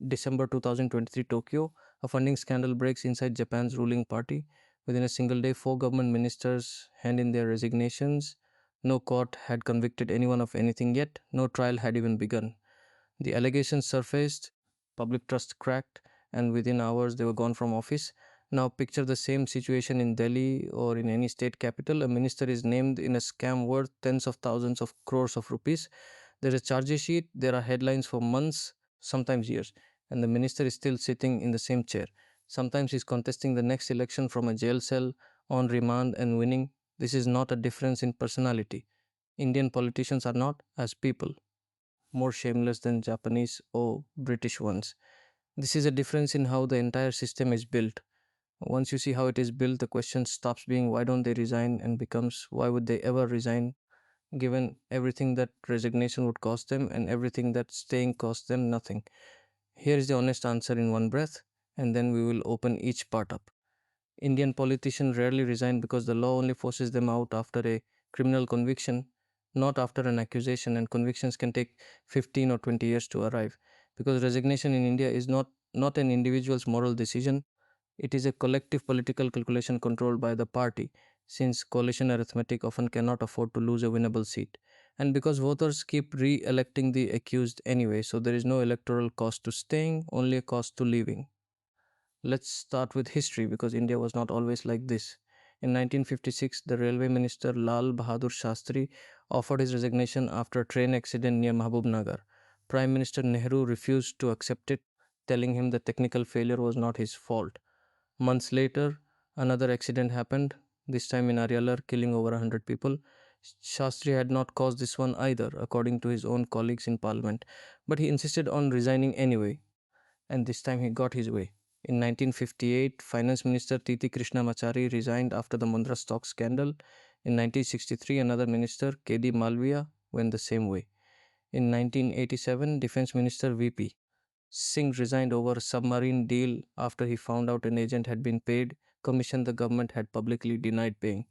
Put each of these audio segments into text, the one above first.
December 2023 Tokyo, a funding scandal breaks inside Japan's ruling party. Within a single day, four government ministers hand in their resignations. No court had convicted anyone of anything yet, no trial had even begun. The allegations surfaced, public trust cracked, and within hours they were gone from office. Now, picture the same situation in Delhi or in any state capital. A minister is named in a scam worth tens of thousands of crores of rupees. There is a charge sheet, there are headlines for months, sometimes years, and the minister is still sitting in the same chair. Sometimes he's contesting the next election from a jail cell on remand and winning. This is not a difference in personality. Indian politicians are not, as people, more shameless than Japanese or British ones. This is a difference in how the entire system is built. Once you see how it is built, the question stops being why don't they resign and becomes why would they ever resign given everything that resignation would cost them and everything that staying cost them nothing. Here is the honest answer in one breath, and then we will open each part up. Indian politicians rarely resign because the law only forces them out after a criminal conviction, not after an accusation, and convictions can take 15 or 20 years to arrive. Because resignation in India is not an individual's moral decision, it is a collective political calculation controlled by the party, since coalition arithmetic often cannot afford to lose a winnable seat. And because voters keep re electing the accused anyway, so there is no electoral cost to staying, only a cost to leaving. Let's start with history because India was not always like this. In 1956, the railway minister Lal Bahadur Shastri offered his resignation after a train accident near Mahbubnagar. Prime Minister Nehru refused to accept it, telling him the technical failure was not his fault. Months later, another accident happened, this time in Arialar, killing over 100 people. Shastri had not caused this one either, according to his own colleagues in parliament, but he insisted on resigning anyway, and this time he got his way. In 1958, Finance Minister Titi Krishna Machari resigned after the Mundra stock scandal. In 1963, another minister, K.D. Malviya, went the same way. In 1987, Defense Minister V.P. Singh resigned over a submarine deal after he found out an agent had been paid commission the government had publicly denied paying.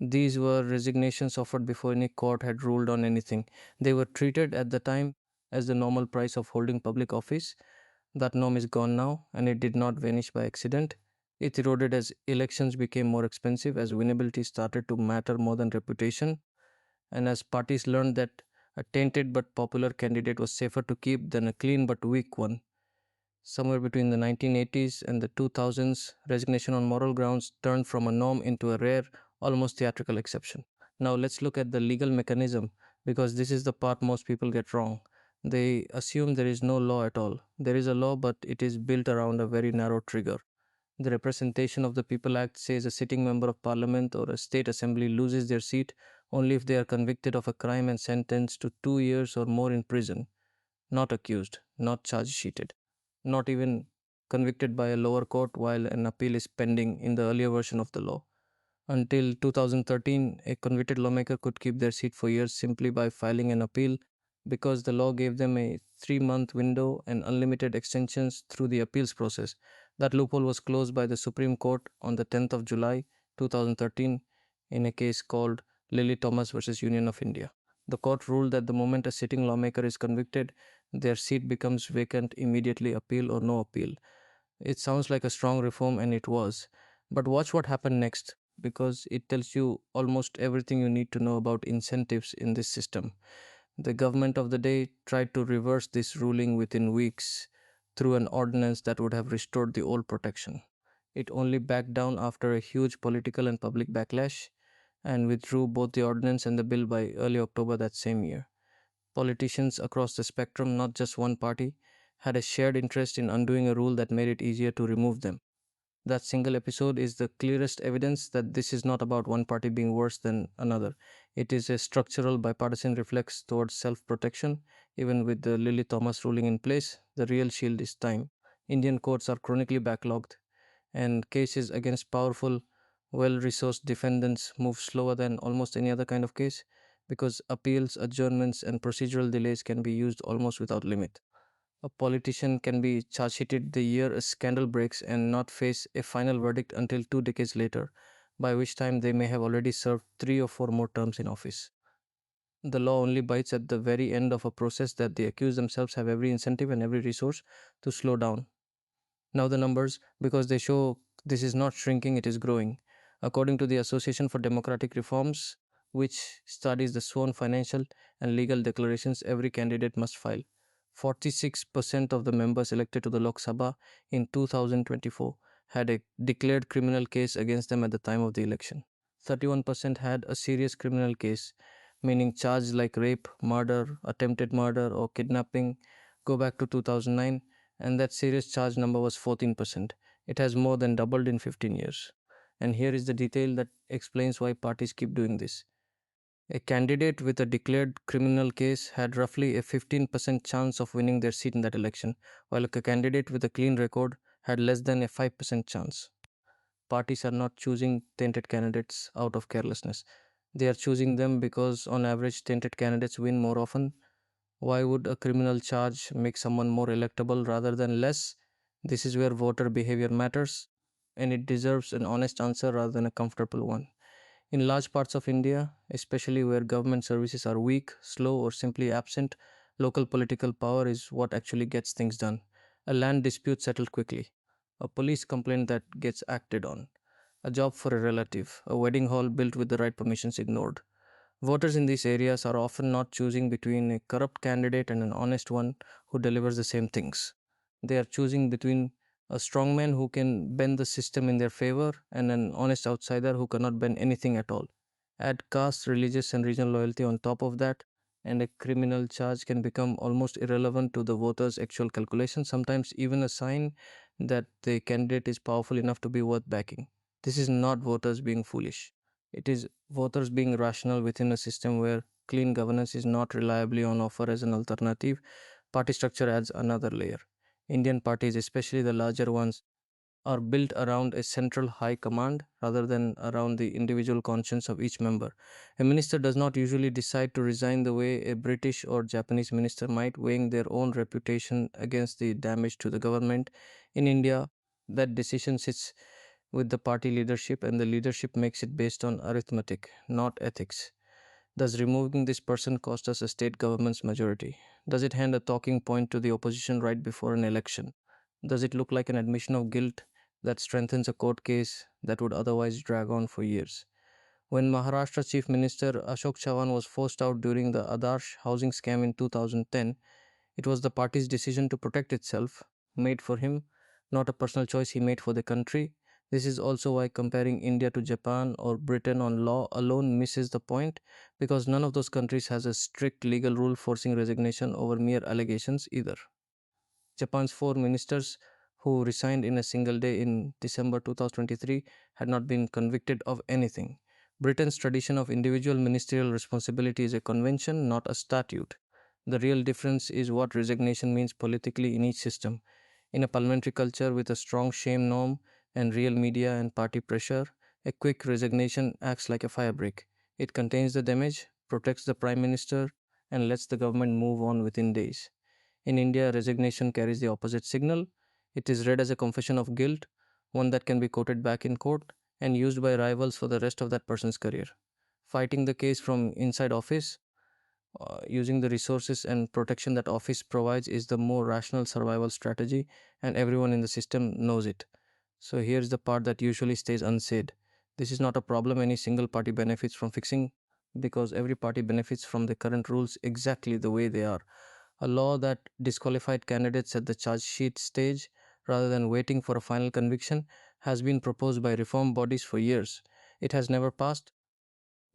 These were resignations offered before any court had ruled on anything. They were treated at the time as the normal price of holding public office. That norm is gone now, and it did not vanish by accident. It eroded as elections became more expensive, as winnability started to matter more than reputation, and as parties learned that a tainted but popular candidate was safer to keep than a clean but weak one. Somewhere between the 1980s and the 2000s, resignation on moral grounds turned from a norm into a rare, almost theatrical exception. Now, let's look at the legal mechanism because this is the part most people get wrong. They assume there is no law at all. There is a law, but it is built around a very narrow trigger. The Representation of the People Act says a sitting member of parliament or a state assembly loses their seat only if they are convicted of a crime and sentenced to 2 years or more in prison, not accused, not charge sheeted, not even convicted by a lower court while an appeal is pending in the earlier version of the law. Until 2013, a convicted lawmaker could keep their seat for years simply by filing an appeal because the law gave them a 3 month window and unlimited extensions through the appeals process. That loophole was closed by the Supreme Court on the 10th of July 2013 in a case called Lily Thomas versus Union of India. The court ruled that the moment a sitting lawmaker is convicted, their seat becomes vacant immediately, appeal or no appeal. It sounds like a strong reform, and it was. But watch what happened next, because it tells you almost everything you need to know about incentives in this system. The government of the day tried to reverse this ruling within weeks through an ordinance that would have restored the old protection. It only backed down after a huge political and public backlash and withdrew both the ordinance and the bill by early October that same year. Politicians across the spectrum, not just one party, had a shared interest in undoing a rule that made it easier to remove them. That single episode is the clearest evidence that this is not about one party being worse than another. It is a structural bipartisan reflex towards self protection. Even with the Lily Thomas ruling in place, the real shield is time. Indian courts are chronically backlogged, and cases against powerful, well resourced defendants move slower than almost any other kind of case because appeals, adjournments, and procedural delays can be used almost without limit. A politician can be charge sheeted the year a scandal breaks and not face a final verdict until 2 decades later, by which time they may have already served 3 or 4 more terms in office. The law only bites at the very end of a process that the accused themselves have every incentive and every resource to slow down. Now, the numbers, because they show this is not shrinking, it is growing. According to the Association for Democratic Reforms, which studies the sworn financial and legal declarations every candidate must file, 46% of the members elected to the Lok Sabha in 2024 had a declared criminal case against them at the time of the election. 31% had a serious criminal case, meaning charges like rape, murder, attempted murder, or kidnapping, go back to 2009, and that serious charge number was 14%. It has more than doubled in 15 years. And here is the detail that explains why parties keep doing this. A candidate with a declared criminal case had roughly a 15% chance of winning their seat in that election, while a candidate with a clean record had less than a 5% chance. Parties are not choosing tainted candidates out of carelessness. They are choosing them because, on average, tainted candidates win more often. Why would a criminal charge make someone more electable rather than less? This is where voter behavior matters, and it deserves an honest answer rather than a comfortable one. In large parts of India, especially where government services are weak, slow, or simply absent, local political power is what actually gets things done. A land dispute settled quickly, a police complaint that gets acted on, a job for a relative, a wedding hall built with the right permissions ignored. Voters in these areas are often not choosing between a corrupt candidate and an honest one who delivers the same things. They are choosing between a strongman who can bend the system in their favor and an honest outsider who cannot bend anything at all. Add caste, religious, and regional loyalty on top of that, and a criminal charge can become almost irrelevant to the voter's actual calculation, sometimes even a sign that the candidate is powerful enough to be worth backing. This is not voters being foolish. It is voters being rational within a system where clean governance is not reliably on offer as an alternative. Party structure adds another layer. Indian parties, especially the larger ones, are built around a central high command rather than around the individual conscience of each member. A minister does not usually decide to resign the way a British or Japanese minister might, weighing their own reputation against the damage to the government. In India, that decision sits with the party leadership, and the leadership makes it based on arithmetic, not ethics. Does removing this person cost us a state government's majority? Does it hand a talking point to the opposition right before an election? Does it look like an admission of guilt that strengthens a court case that would otherwise drag on for years? When Maharashtra Chief Minister Ashok Chavan was forced out during the Adarsh housing scam in 2010, it was the party's decision to protect itself, made for him, not a personal choice he made for the country. This is also why comparing India to Japan or Britain on law alone misses the point, because none of those countries has a strict legal rule forcing resignation over mere allegations either. Japan's four ministers who resigned in a single day in December 2023 had not been convicted of anything. Britain's tradition of individual ministerial responsibility is a convention, not a statute. The real difference is what resignation means politically in each system. In a parliamentary culture with a strong shame norm and real media and party pressure, a quick resignation acts like a firebreak. It contains the damage, protects the prime minister, and lets the government move on within days. In India, resignation carries the opposite signal. It is read as a confession of guilt, one that can be quoted back in court and used by rivals for the rest of that person's career. Fighting the case from inside office, using the resources and protection that office provides, is the more rational survival strategy, and everyone in the system knows it. So here's the part that usually stays unsaid. This is not a problem any single party benefits from fixing, because every party benefits from the current rules exactly the way they are. A law that disqualified candidates at the charge sheet stage rather than waiting for a final conviction has been proposed by reform bodies for years. It has never passed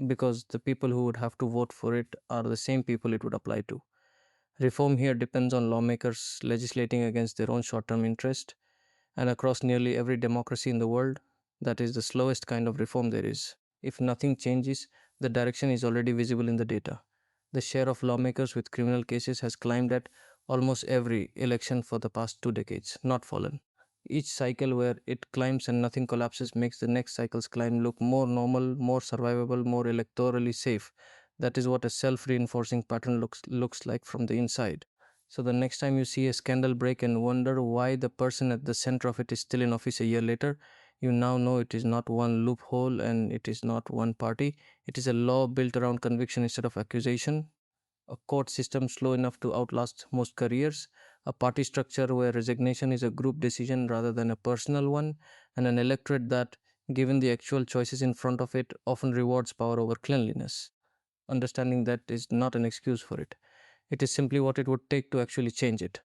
because the people who would have to vote for it are the same people it would apply to. Reform here depends on lawmakers legislating against their own short term interest, and across nearly every democracy in the world, that is the slowest kind of reform there is. If nothing changes, the direction is already visible in the data. The share of lawmakers with criminal cases has climbed at almost every election for the past 2 decades, not fallen. Each cycle where it climbs and nothing collapses makes the next cycle's climb look more normal, more survivable, more electorally safe. That is what a self-reinforcing pattern looks like from the inside. So the next time you see a scandal break and wonder why the person at the center of it is still in office a year later, you now know it is not one loophole and it is not one party. It is a law built around conviction instead of accusation, a court system slow enough to outlast most careers, a party structure where resignation is a group decision rather than a personal one, and an electorate that, given the actual choices in front of it, often rewards power over cleanliness. Understanding that is not an excuse for it, it is simply what it would take to actually change it.